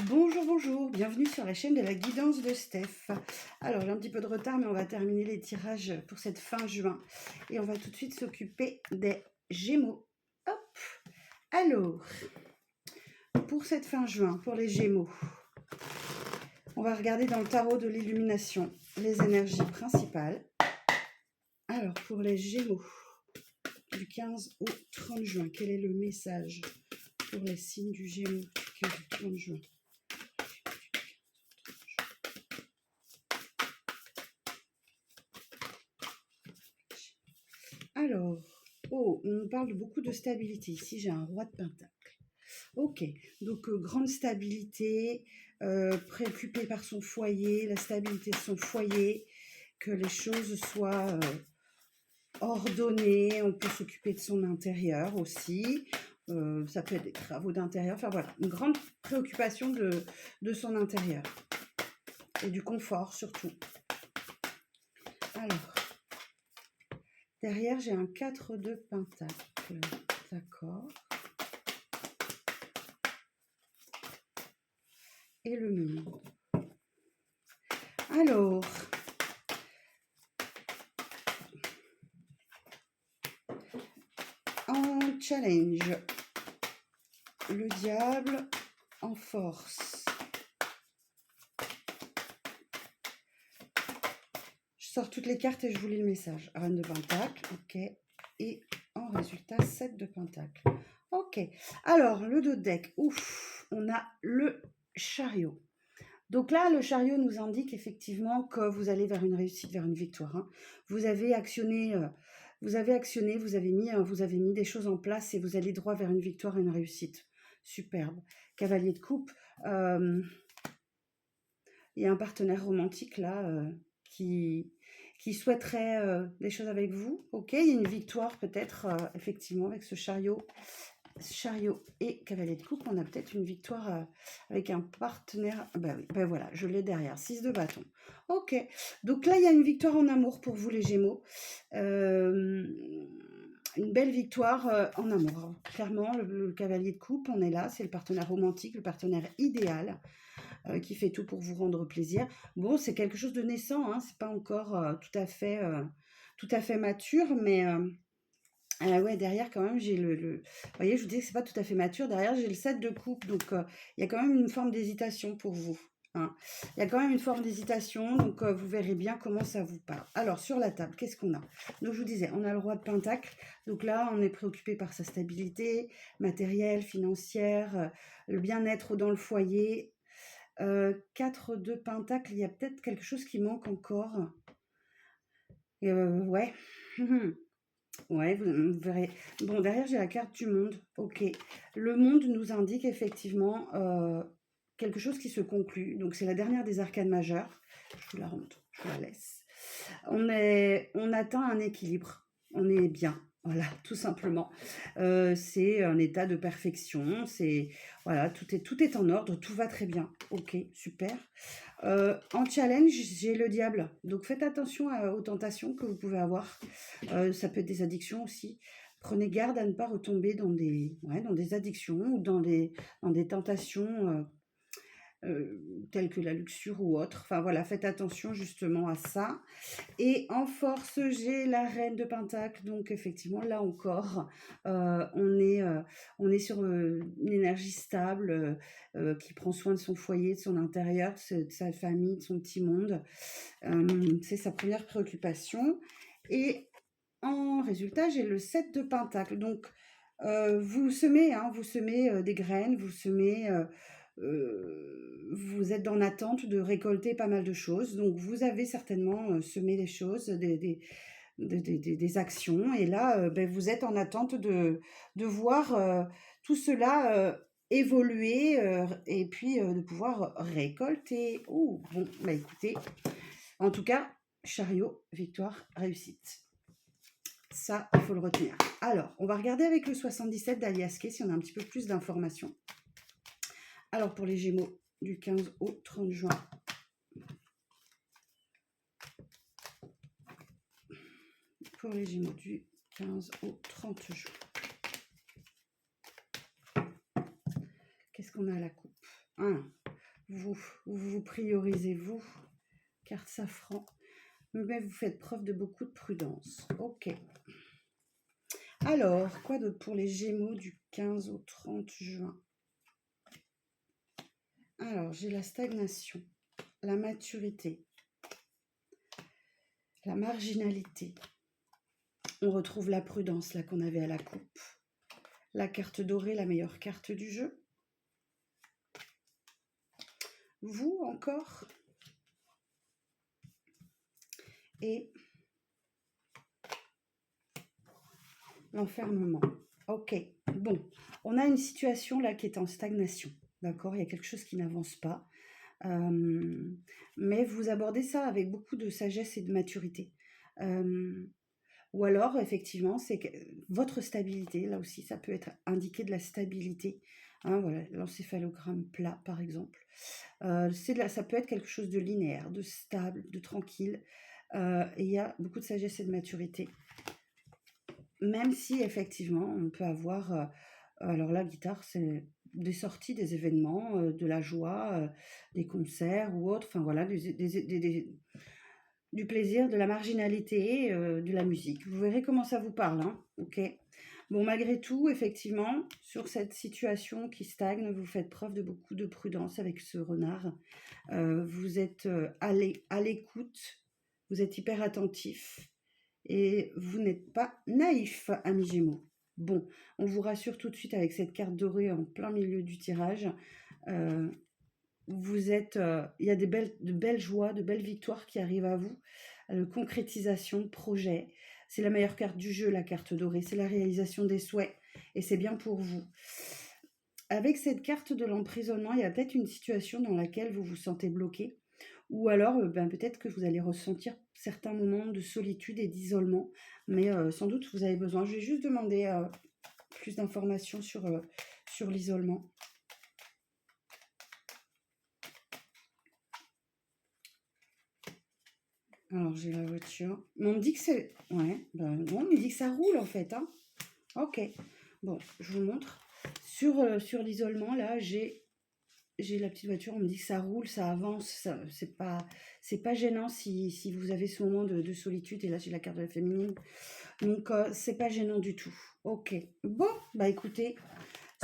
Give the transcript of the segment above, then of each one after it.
Bonjour, bonjour, bienvenue sur la chaîne de la guidance de Steph. Alors, j'ai un petit peu de retard, mais on va terminer les tirages pour cette fin juin. Et on va tout de suite s'occuper des Gémeaux. Hop. Alors, pour cette fin juin, pour les Gémeaux, on va regarder dans le tarot de l'illumination les énergies principales. Alors, pour les Gémeaux, du 15 au 30 juin, quel est le message pour les signes du Gémeaux du 15 au 30 juin? Alors, oh, on parle beaucoup de stabilité. Ici, j'ai un roi de pentacle. Ok, donc grande stabilité, préoccupé par son foyer, la stabilité de son foyer, que les choses soient ordonnées. On peut s'occuper de son intérieur aussi. Ça peut être des travaux d'intérieur. Enfin voilà, une grande préoccupation de son intérieur et du confort surtout. Alors, derrière, j'ai un 4 de pentacle. D'accord. Et le monde. Alors, en challenge, le diable en force. Je sors toutes les cartes et je vous lis le message. Reine de pentacle, ok. Et en résultat, 7 de pentacle. Ok. Alors, le dos de deck, ouf, on a le chariot. Donc là, le chariot nous indique effectivement que vous allez vers une réussite, vers une victoire. Hein. Vous avez actionné, vous avez mis des choses en place et vous allez droit vers une victoire et une réussite. Superbe. Cavalier de coupe. Il y a un partenaire romantique là qui souhaiterait des choses avec vous. Ok, il y a une victoire peut-être effectivement avec ce chariot et cavalier de coupe, on a peut-être une victoire avec un partenaire. Ben oui, ben voilà, je l'ai derrière, 6 de bâton. Ok, donc là, il y a une victoire en amour pour vous les Gémeaux. Une belle victoire en amour. Alors, clairement, le cavalier de coupe, on est là, c'est le partenaire romantique, le partenaire idéal qui fait tout pour vous rendre plaisir. Bon, c'est quelque chose de naissant, hein, c'est pas encore tout à fait mature, mais... ouais, derrière quand même, j'ai vous voyez, je vous dis que c'est pas tout à fait mature. Derrière, j'ai le 7 de coupe, donc il y a quand même une forme d'hésitation pour vous. Hein. Il y a quand même une forme d'hésitation, donc vous verrez bien comment ça vous parle. Alors, sur la table, qu'est-ce qu'on a? Donc, je vous disais, on a le roi de pentacle. Donc là, on est préoccupé par sa stabilité matérielle, financière, le bien-être dans le foyer. 4 de pentacle, il y a peut-être quelque chose qui manque encore. Et ouais. Ouais, vous verrez. Bon, derrière, j'ai la carte du monde. Ok. Le monde nous indique effectivement quelque chose qui se conclut. Donc, c'est la dernière des arcanes majeures. Je vous la montre, je vous la laisse. On atteint un équilibre. On est bien. Voilà, tout simplement. C'est un état de perfection. C'est voilà, tout est en ordre, tout va très bien. Ok, super. En challenge, j'ai le diable. Donc faites attention aux tentations que vous pouvez avoir. Ça peut être des addictions aussi. Prenez garde à ne pas retomber dans des addictions ou dans des tentations telles que la luxure ou autre. Enfin voilà, faites attention justement à ça. Et en force, j'ai la reine de pentacle. Donc effectivement, là encore, on est sur une énergie stable qui prend soin de son foyer, de son intérieur, de sa famille, de son petit monde. C'est sa première préoccupation. Et en résultat, j'ai le 7 de pentacle. Donc, vous semez, hein, des graines, vous êtes en attente de récolter pas mal de choses. Donc, vous avez certainement semé des choses, des actions. Et là, ben, vous êtes en attente de voir tout cela évoluer et puis de pouvoir récolter. Oh, bon, bah écoutez, en tout cas, chariot, victoire, réussite. Ça, il faut le retenir. Alors, on va regarder avec le 77 d'Alias Kay si on a un petit peu plus d'informations. Alors, pour les Gémeaux, du 15 au 30 juin. Pour les Gémeaux, du 15 au 30 juin. Qu'est-ce qu'on a à la coupe? vous priorisez vous, carte safran, mais vous faites preuve de beaucoup de prudence. Ok. Alors, quoi d'autre pour les Gémeaux du 15 au 30 juin? Alors, j'ai la stagnation, la maturité, la marginalité. On retrouve la prudence, là, qu'on avait à la coupe. La carte dorée, la meilleure carte du jeu. Vous, encore. Et l'enfermement. Ok, bon. On a une situation, là, qui est en stagnation. D'accord? Il y a quelque chose qui n'avance pas. Mais vous abordez ça avec beaucoup de sagesse et de maturité. Ou alors, effectivement, c'est que votre stabilité, là aussi, ça peut être indiqué de la stabilité. Hein, voilà, l'encéphalogramme plat, par exemple. Ça peut être quelque chose de linéaire, de stable, de tranquille. Et il y a beaucoup de sagesse et de maturité. Même si, effectivement, on peut avoir... alors la guitare, c'est des sorties, des événements, de la joie, des concerts ou autres. Enfin, voilà, du plaisir, de la marginalité, de la musique. Vous verrez comment ça vous parle, hein, ok? Bon, malgré tout, effectivement, sur cette situation qui stagne, vous faites preuve de beaucoup de prudence avec ce renard. Vous êtes à l'écoute, vous êtes hyper attentif et vous n'êtes pas naïf, amis Gémeaux. Bon, on vous rassure tout de suite avec cette carte dorée en plein milieu du tirage. Vous êtes, il y a de belles joies, de belles victoires qui arrivent à vous. Concrétisation de projets. C'est la meilleure carte du jeu, la carte dorée. C'est la réalisation des souhaits. Et c'est bien pour vous. Avec cette carte de l'emprisonnement, il y a peut-être une situation dans laquelle vous vous sentez bloqué. Ou alors, peut-être que vous allez ressentir certains moments de solitude et d'isolement. Mais sans doute, vous avez besoin. Je vais juste demander plus d'informations sur l'isolement. Alors, j'ai la voiture. Mais on me dit que c'est... Ouais, non, on me dit que ça roule, en fait. Hein. Ok. Bon, je vous montre. Sur l'isolement, là, j'ai la petite voiture. On me dit que ça roule, ça avance. C'est pas gênant si vous avez ce moment de solitude. Et là, j'ai la carte de la féminine. Donc, c'est pas gênant du tout. Ok. Bon, écoutez,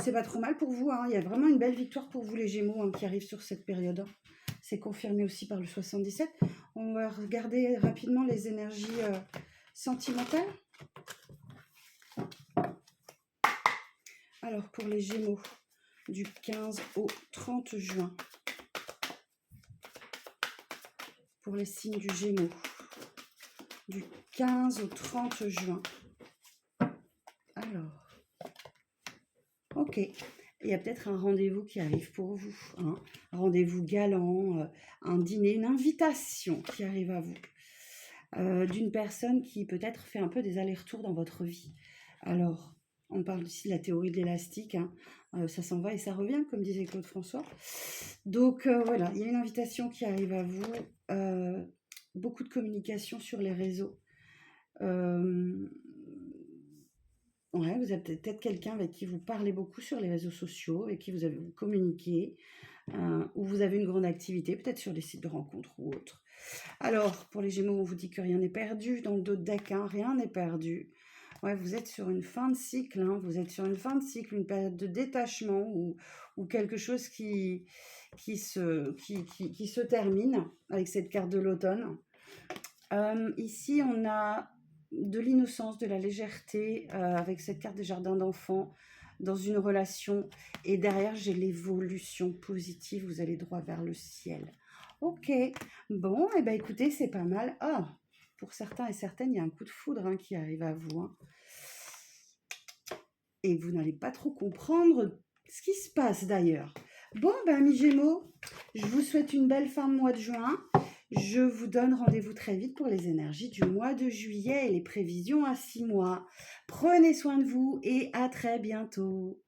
c'est pas trop mal pour vous. Hein. Il y a vraiment une belle victoire pour vous, les Gémeaux, hein, qui arrivent sur cette période. C'est confirmé aussi par le 77. On va regarder rapidement les énergies sentimentales. Alors, pour les Gémeaux, du 15 au 30 juin. Pour les signes du Gémeaux, du 15 au 30 juin. Alors, ok. Il y a peut-être un rendez-vous qui arrive pour vous. Hein. Un rendez-vous galant, un dîner, une invitation qui arrive à vous. D'une personne qui peut-être fait un peu des allers-retours dans votre vie. Alors, on parle ici de la théorie de l'élastique. Hein. Ça s'en va et ça revient, comme disait Claude François. Donc, voilà, il y a une invitation qui arrive à vous. Beaucoup de communication sur les réseaux. Ouais, vous avez peut-être quelqu'un avec qui vous parlez beaucoup sur les réseaux sociaux, avec qui vous communiquez, ou vous avez une grande activité, peut-être sur des sites de rencontres ou autres. Alors, pour les Gémeaux, on vous dit que rien n'est perdu. Dans le dos de deck, hein, rien n'est perdu. Ouais, vous êtes sur une fin de cycle, hein, vous êtes sur une fin de cycle, une période de détachement ou quelque chose qui se termine avec cette carte de l'automne. Ici, on a de l'innocence, de la légèreté, avec cette carte des jardins d'enfants, dans une relation. Et derrière, j'ai l'évolution positive, vous allez droit vers le ciel. Ok, bon, et écoutez, c'est pas mal. Ah, pour certains et certaines, il y a un coup de foudre hein, qui arrive à vous. Hein. Et vous n'allez pas trop comprendre ce qui se passe d'ailleurs. Bon, amis Gémeaux, je vous souhaite une belle fin de mois de juin. Je vous donne rendez-vous très vite pour les énergies du mois de juillet et les prévisions à 6 mois. Prenez soin de vous et à très bientôt.